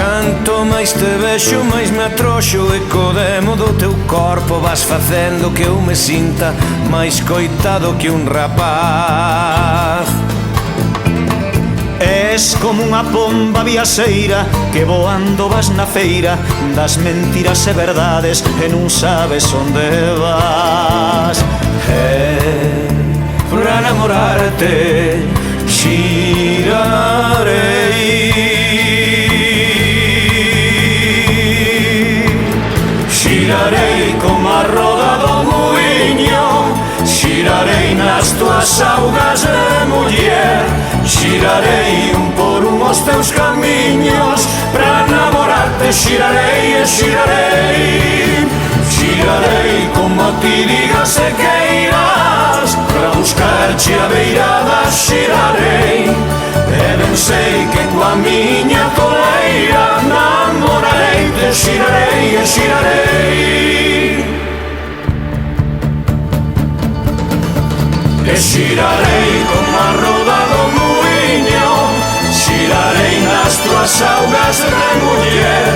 Canto máis te vexo, máis me atroxo, e co demo do teu corpo vas facendo que eu me sinta máis coitado que un rapaz. Es como unha pomba viaxeira que voando vas na feira das mentiras e verdades e non sabes onde vas. Para namorarte xirarei, xirarei como a roda do muiño, xirarei nas tuas augas de muller, xirarei un por un os teus camiños, para namorarte xirarei e xirarei, xirarei como ti digas e queiras, para buscarche a beirada xirarei, e ben sei que coa miña toleira namorarei, te xirarei e xirarei, e xirarei como a roda do muiño, xirarei nas tuas augas de muller,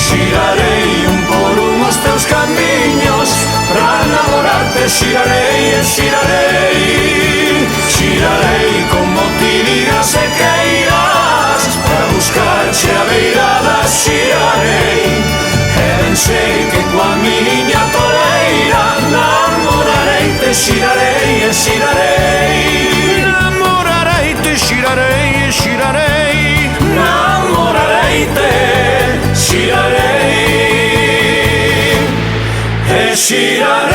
xirarei un por un os teus camiños, para namorarte xirarei e xirarei, xirarei como ti digas e queiras, para buscarche a beirada xirarei, e ben sei que coa miña toleira namorarei, te xirarei e xirarei, namorarei, te xirarei e xirarei, namorarei, te xirarei e xirarei.